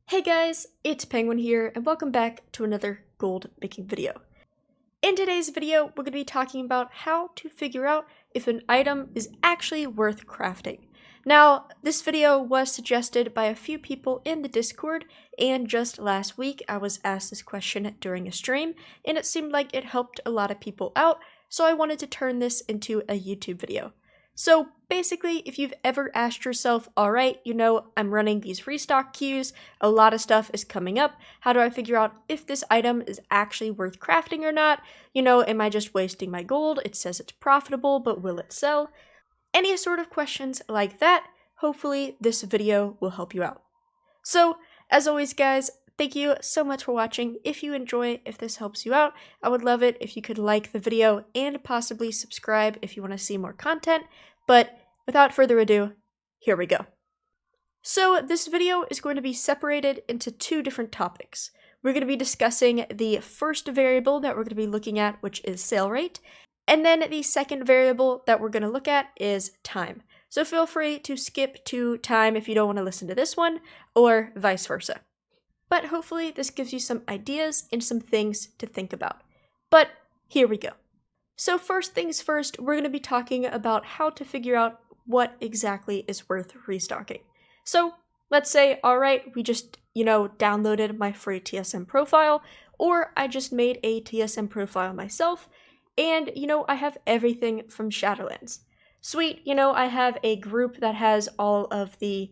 Hey guys, it's Penguin here, and welcome back to another gold making video. In today's video, we're going to be talking about how to figure out if an item is actually worth crafting. Now, this video was suggested by a few people in the Discord, and just last week I was asked this question during a stream, and it seemed like it helped a lot of people out, so I wanted to turn this into a YouTube video. So basically, if you've ever asked yourself, alright, I'm running these restock queues, a lot of stuff is coming up, how do I figure out if this item is actually worth crafting or not? Am I just wasting my gold? It says it's profitable, but will it sell? Any sort of questions like that, hopefully this video will help you out. So, as always guys, thank you so much for watching. If you enjoy, if this helps you out, I would love it if you could like the video and possibly subscribe if you want to see more content. But without further ado, here we go. So this video is going to be separated into two different topics. We're going to be discussing the first variable that we're going to be looking at, which is sale rate, and then the second variable that we're going to look at is time. So feel free to skip to time if you don't want to listen to this one, or vice versa. But hopefully this gives you some ideas and some things to think about. But here we go. So first things first, we're going to be talking about how to figure out what exactly is worth restocking. So let's say, alright, we just, downloaded my free TSM profile, or I just made a TSM profile myself, and, I have everything from Shadowlands. Sweet, I have a group that has all of the,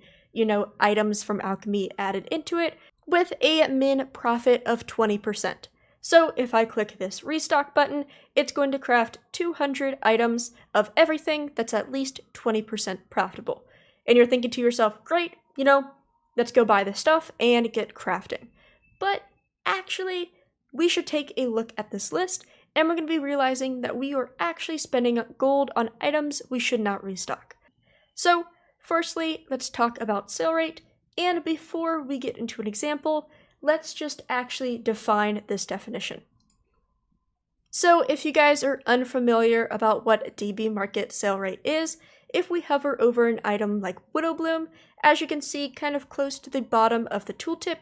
items from alchemy added into it, with a min profit of 20%. So if I click this restock button, it's going to craft 200 items of everything that's at least 20% profitable. And you're thinking to yourself, great, let's go buy this stuff and get crafting. But actually, we should take a look at this list, and we're going to be realizing that we are actually spending gold on items we should not restock. So firstly, let's talk about sale rate, and before we get into an example, let's just actually define this definition. So if you guys are unfamiliar about what DB market sale rate is, if we hover over an item like Widowbloom, as you can see kind of close to the bottom of the tooltip,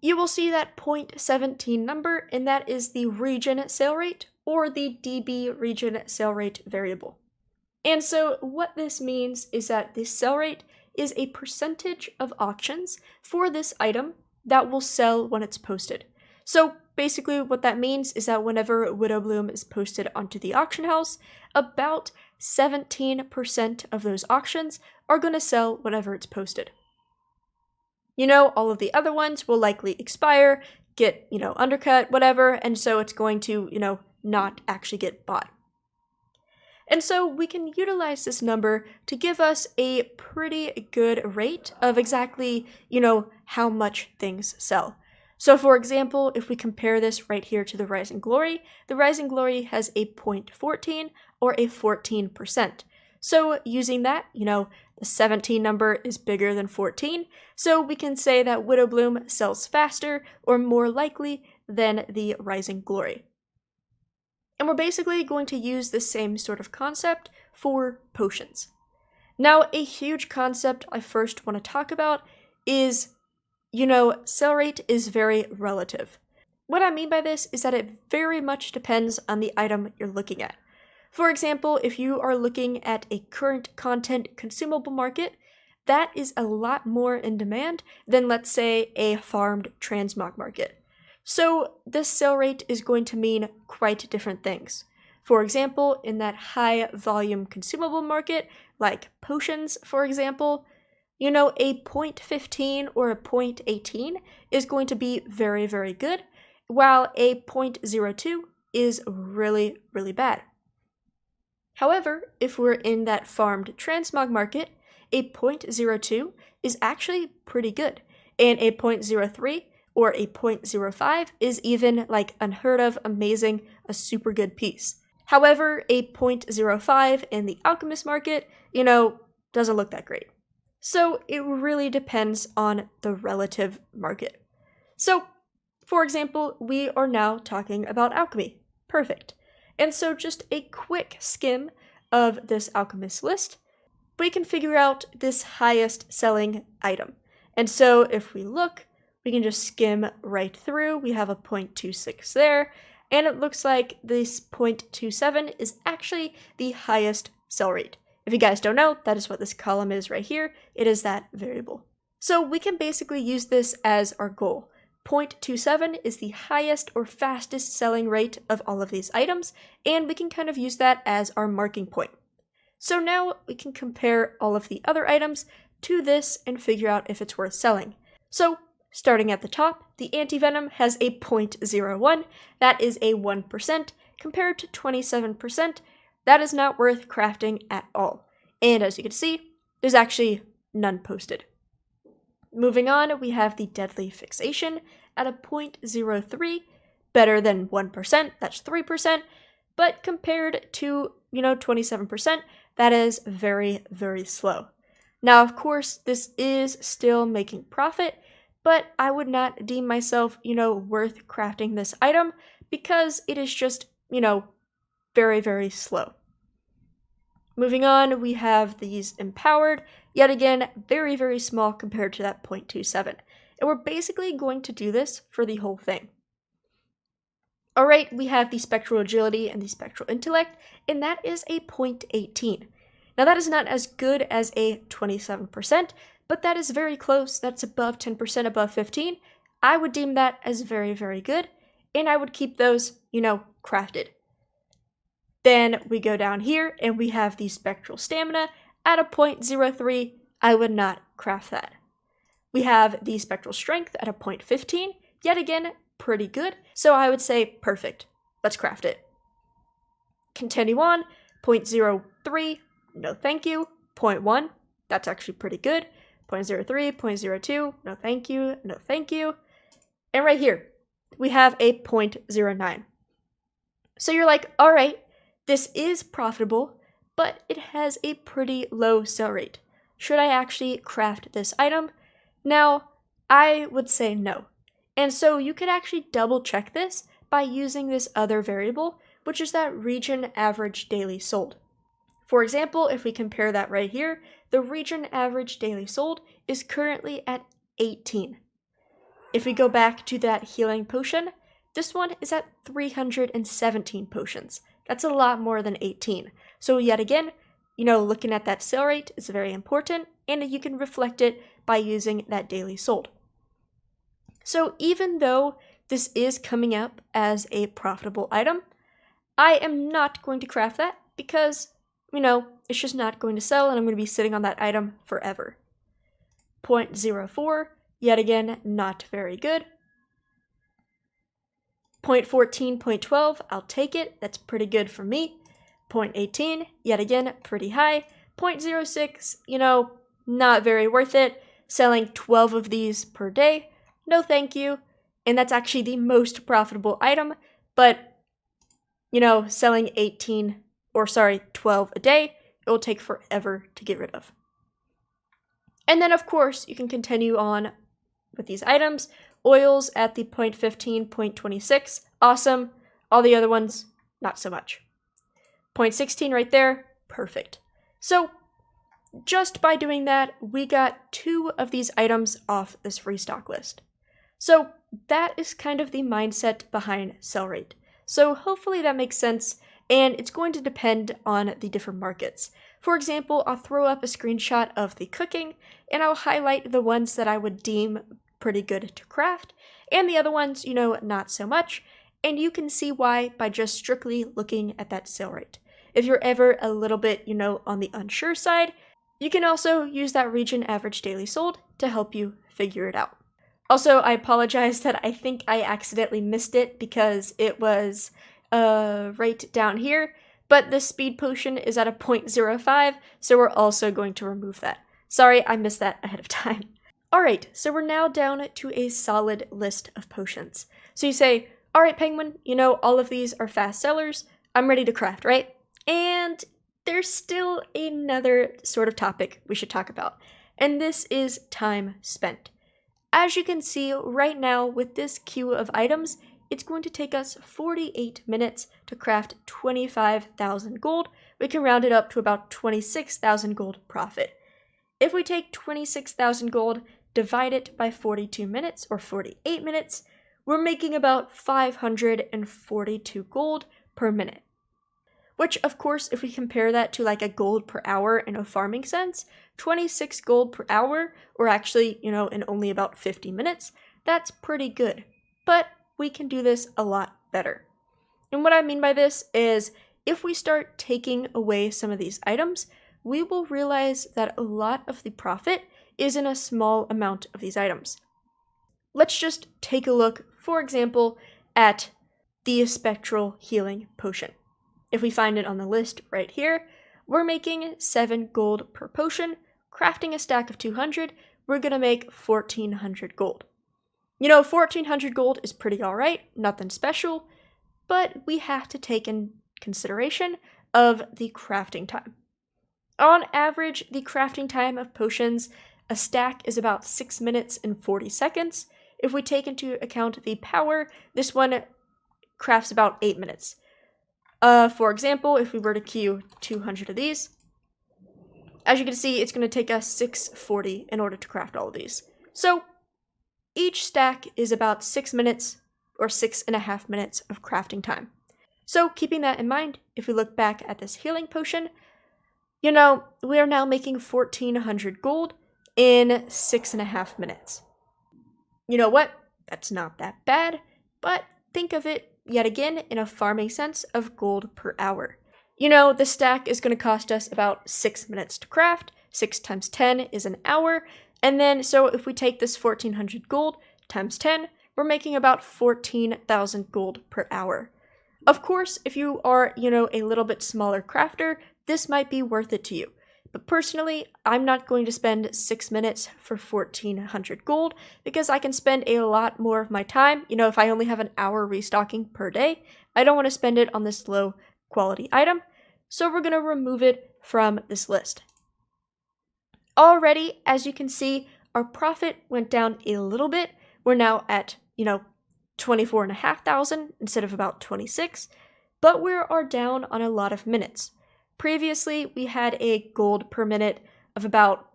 you will see that 0.17 number, and that is the region sale rate, or the DB region sale rate variable. And so what this means is that the sale rate is a percentage of auctions for this item that will sell when it's posted. So basically what that means is that whenever Widowbloom is posted onto the auction house, about 17% of those auctions are going to sell whenever it's posted. All of the other ones will likely expire, get, undercut, whatever, and so it's going to, not actually get bought. And so we can utilize this number to give us a pretty good rate of exactly, how much things sell. So for example, if we compare this right here to the Rising Glory, the Rising Glory has a 0.14 or a 14%. So using that, the 17 number is bigger than 14, so we can say that Widowbloom sells faster or more likely than the Rising Glory. And we're basically going to use the same sort of concept for potions. Now, a huge concept I first want to talk about is, sale rate is very relative. What I mean by this is that it very much depends on the item you're looking at. For example, if you are looking at a current content consumable market, that is a lot more in demand than, let's say, a farmed transmog market. So this sale rate is going to mean quite different things. For example, in that high volume consumable market, like potions, for example, a 0.15 or a 0.18 is going to be very, very good, while a 0.02 is really, really bad. However, if we're in that farmed transmog market, a 0.02 is actually pretty good, and a 0.03 or a 0.05 is even like unheard of, amazing, a super good piece. However, a 0.05 in the alchemist market, doesn't look that great. So it really depends on the relative market. So, for example, we are now talking about alchemy. Perfect. And so just a quick skim of this alchemist list, we can figure out this highest selling item. And so if we look, we can just skim right through. We have a 0.26 there, and it looks like this 0.27 is actually the highest sell rate. If you guys don't know, that is what this column is right here. It is that variable. So we can basically use this as our goal. 0.27 is the highest or fastest selling rate of all of these items, and we can kind of use that as our marking point. So now we can compare all of the other items to this and figure out if it's worth selling. So starting at the top, the anti-venom has a 0.01, that is a 1%, compared to 27%, that is not worth crafting at all. And as you can see, there's actually none posted. Moving on, we have the deadly fixation at a 0.03, better than 1%, that's 3%, but compared to, 27%, that is very, very slow. Now, of course, this is still making profit, but I would not deem myself, worth crafting this item because it is just, very, very slow. Moving on, we have these empowered, yet again, very, very small compared to that 0.27. And we're basically going to do this for the whole thing. Alright, we have the spectral agility and the spectral intellect, and that is a 0.18. Now that is not as good as a 27%, but that is very close. That's above 10%, above 15. I would deem that as very, very good, and I would keep those, crafted. Then we go down here and we have the spectral stamina at a 0.03. I would not craft that. We have the spectral strength at a 0.15. Yet again, pretty good. So I would say perfect. Let's craft it. Continue on. 0.03. No thank you. 0.1. That's actually pretty good. 0.03, 0.02. No thank you. No thank you. And right here, we have a 0.09. So you're like, all right, this is profitable, but it has a pretty low sell rate. Should I actually craft this item? Now, I would say no. And so you could actually double check this by using this other variable, which is that region average daily sold. For example, if we compare that right here, the region average daily sold is currently at 18. If we go back to that healing potion, this one is at 317 potions. That's a lot more than 18. So yet again, looking at that sell rate is very important, and you can reflect it by using that daily sold. So even though this is coming up as a profitable item, I am not going to craft that because, it's just not going to sell and I'm going to be sitting on that item forever. 0.04, yet again, not very good. 0.14, 0.12, I'll take it. That's pretty good for me. 0.18, yet again, pretty high. 0.06, not very worth it. Selling 12 of these per day, no thank you. And that's actually the most profitable item, but, selling 12 a day, it will take forever to get rid of. And then, of course, you can continue on with these items. Oils at the 0.15, 0.26, awesome. All the other ones, not so much. 0.16 right there, perfect. So, just by doing that, we got 2 of these items off this restock list. So, that is kind of the mindset behind sell rate. So, hopefully that makes sense, and it's going to depend on the different markets. For example, I'll throw up a screenshot of the cooking, and I'll highlight the ones that I would deem pretty good to craft, and the other ones, not so much, and you can see why by just strictly looking at that sale rate. If you're ever a little bit, on the unsure side, you can also use that region average daily sold to help you figure it out. Also, I apologize that I think I accidentally missed it because it was right down here, but the speed potion is at a 0.05, so we're also going to remove that. Sorry, I missed that ahead of time. Alright, so we're now down to a solid list of potions. So you say, alright Penguin, all of these are fast sellers, I'm ready to craft, right? And there's still another sort of topic we should talk about, and this is time spent. As you can see right now with this queue of items, it's going to take us 48 minutes to craft 25,000 gold. We can round it up to about 26,000 gold profit. If we take 26,000 gold divide it by 42 minutes or 48 minutes, we're making about 542 gold per minute. Which, of course, if we compare that to like a gold per hour in a farming sense, 26 gold per hour, or actually, in only about 50 minutes, that's pretty good. But we can do this a lot better. And what I mean by this is, if we start taking away some of these items, we will realize that a lot of the profit is in a small amount of these items. Let's just take a look, for example, at the Spectral Healing Potion. If we find it on the list right here, we're making 7 gold per potion. Crafting a stack of 200, we're going to make 1,400 gold. 1,400 gold is pretty alright, nothing special, but we have to take in consideration of the crafting time. On average, the crafting time of potions, a stack is about 6 minutes and 40 seconds. If we take into account the power, this one crafts about 8 minutes. For example, if we were to queue 200 of these, as you can see, it's going to take us 640 in order to craft all of these. So each stack is about 6 minutes or 6.5 minutes of crafting time. So keeping that in mind, if we look back at this healing potion, we are now making 1,400 gold in 6.5 minutes. You know what? That's not that bad, but think of it yet again in a farming sense of gold per hour. The stack is going to cost us about 6 minutes to craft. 6 times 10 is an hour. And then, so if we take this 1,400 gold times 10, we're making about 14,000 gold per hour. Of course, if you are, a little bit smaller crafter, this might be worth it to you. But personally, I'm not going to spend 6 minutes for 1,400 gold because I can spend a lot more of my time. If I only have an hour restocking per day, I don't want to spend it on this low quality item. So we're going to remove it from this list. Already, as you can see, our profit went down a little bit. We're now at, 24,500 instead of about 26, but we are down on a lot of minutes. Previously, we had a gold per minute of about,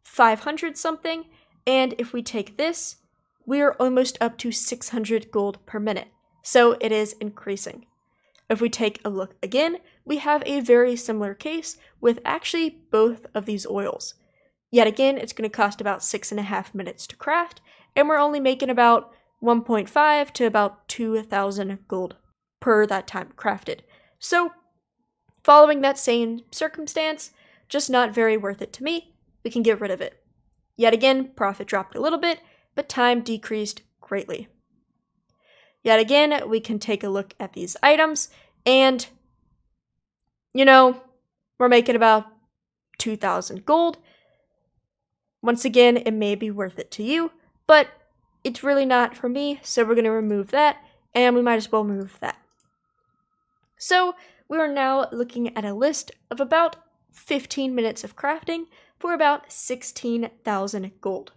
500 something, and if we take this, we are almost up to 600 gold per minute, so it is increasing. If we take a look again, we have a very similar case with actually both of these oils. Yet again, it's going to cost about 6.5 minutes to craft, and we're only making about 1.5 to about 2,000 gold per that time crafted. So, following that same circumstance, just not very worth it to me. We can get rid of it. Yet again, profit dropped a little bit, but time decreased greatly. Yet again, we can take a look at these items, and, we're making about 2,000 gold. Once again, it may be worth it to you, but it's really not for me, so we're going to remove that, and we might as well remove that. So, we are now looking at a list of about 15 minutes of crafting for about 16,000 gold.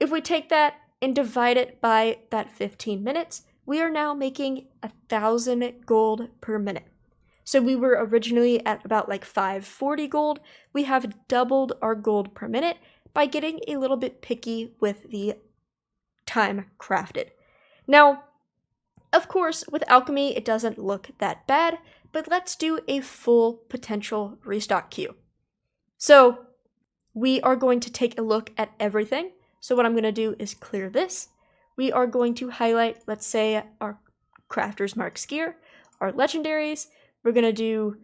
If we take that and divide it by that 15 minutes, we are now making 1,000 gold per minute. So we were originally at about like 540 gold. We have doubled our gold per minute by getting a little bit picky with the time crafted. Now, of course, with alchemy, it doesn't look that bad, but let's do a full potential restock queue. So we are going to take a look at everything. So what I'm going to do is clear this. We are going to highlight, let's say, our Crafter's Mark's gear, our legendaries. We're going to do,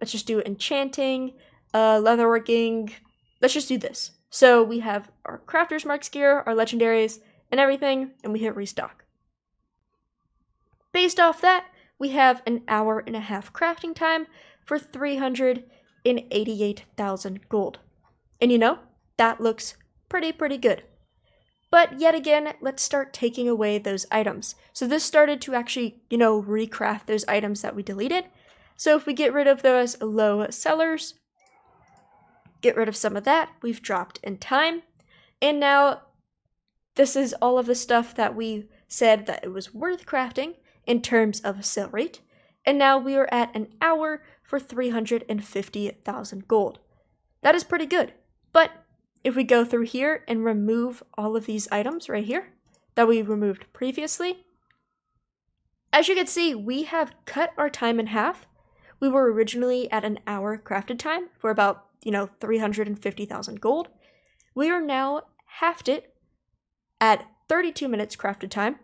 let's just do enchanting, leatherworking. Let's just do this. So we have our Crafter's Mark's gear, our legendaries, and everything, and we hit restock. Based off that, we have an hour and a half crafting time for 388,000 gold. And that looks pretty good. But yet again, let's start taking away those items. So this started to actually, recraft those items that we deleted. So if we get rid of those low sellers, get rid of some of that, we've dropped in time. And now this is all of the stuff that we said that it was worth crafting in terms of sell rate. And now we are at an hour for 350,000 gold. That is pretty good. But if we go through here and remove all of these items right here that we removed previously, as you can see, we have cut our time in half. We were originally at an hour crafted time for about, 350,000 gold. We are now halved it at 32 minutes crafted time,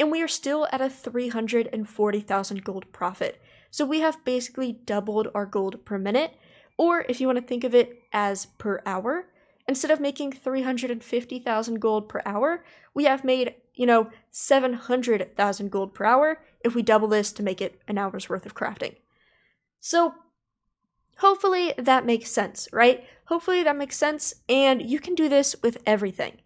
and we are still at a 340,000 gold profit. So we have basically doubled our gold per minute, or if you want to think of it as per hour, instead of making 350,000 gold per hour, we have made, 700,000 gold per hour if we double this to make it an hour's worth of crafting. So hopefully that makes sense, right? Hopefully that makes sense, and you can do this with everything.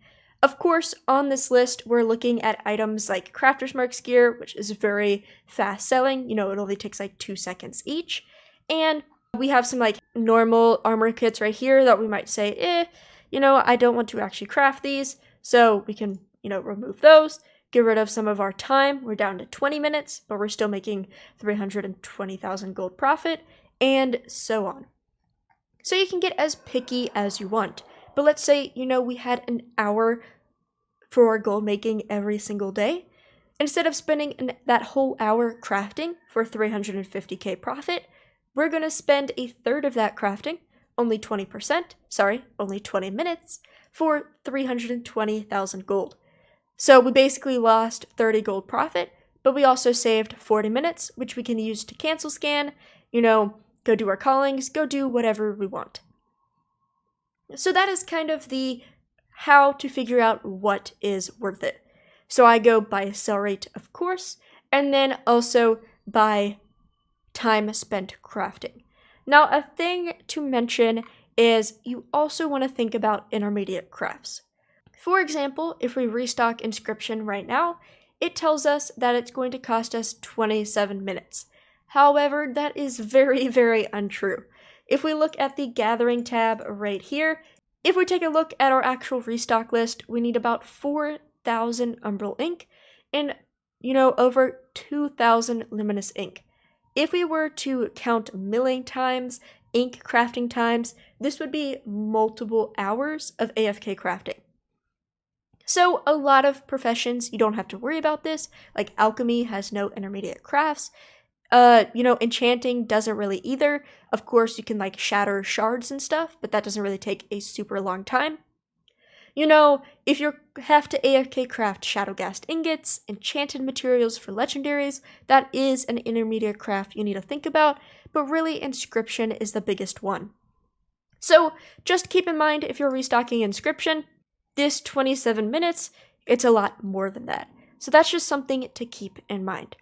Of course, on this list, we're looking at items like Crafter's Marks gear, which is very fast selling. It only takes like 2 seconds each. And we have some like normal armor kits right here that we might say, I don't want to actually craft these. So we can, remove those, get rid of some of our time. We're down to 20 minutes, but we're still making 320,000 gold profit, and so on. So you can get as picky as you want. But let's say, we had an hour for our gold making every single day. Instead of spending that whole hour crafting for 350k profit, we're going to spend a third of that crafting, only 20 minutes, for 320,000 gold. So we basically lost 30 gold profit, but we also saved 40 minutes, which we can use to cancel scan, go do our callings, go do whatever we want. So that is kind of the how to figure out what is worth it. So I go by sell rate, of course, and then also by time spent crafting. Now, a thing to mention is you also want to think about intermediate crafts. For example, if we restock Inscription right now, it tells us that it's going to cost us 27 minutes. However, that is very, very untrue. If we look at the Gathering tab right here, if we take a look at our actual restock list, we need about 4,000 Umbral ink and, over 2,000 Luminous ink. If we were to count milling times, ink crafting times, this would be multiple hours of AFK crafting. So a lot of professions, you don't have to worry about this, like alchemy has no intermediate crafts. Enchanting doesn't really either. Of course, you can like shatter shards and stuff, but that doesn't really take a super long time. If you have to AFK craft Shadowghast ingots, enchanted materials for legendaries, that is an intermediate craft you need to think about, but really Inscription is the biggest one. So just keep in mind if you're restocking Inscription, this 27 minutes, it's a lot more than that. So that's just something to keep in mind.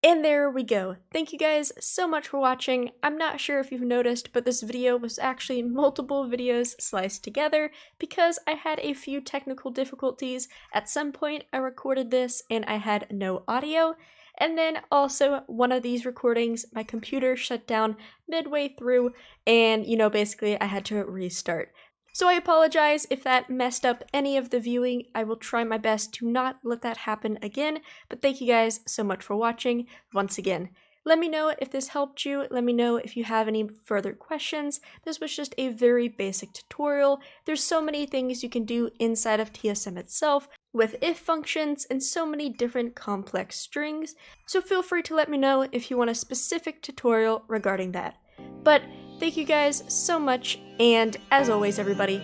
And there we go. Thank you guys so much for watching. I'm not sure if you've noticed, but this video was actually multiple videos sliced together because I had a few technical difficulties. At some point I recorded this and I had no audio. And then also one of these recordings, my computer shut down midway through and, basically I had to restart. So I apologize if that messed up any of the viewing. I will try my best to not let that happen again, but thank you guys so much for watching once again. Let me know if this helped you. Let me know if you have any further questions. This was just a very basic tutorial. There's so many things you can do inside of TSM itself with if functions and so many different complex strings. So feel free to let me know if you want a specific tutorial regarding that. But thank you guys so much, and as always, everybody,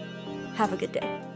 have a good day.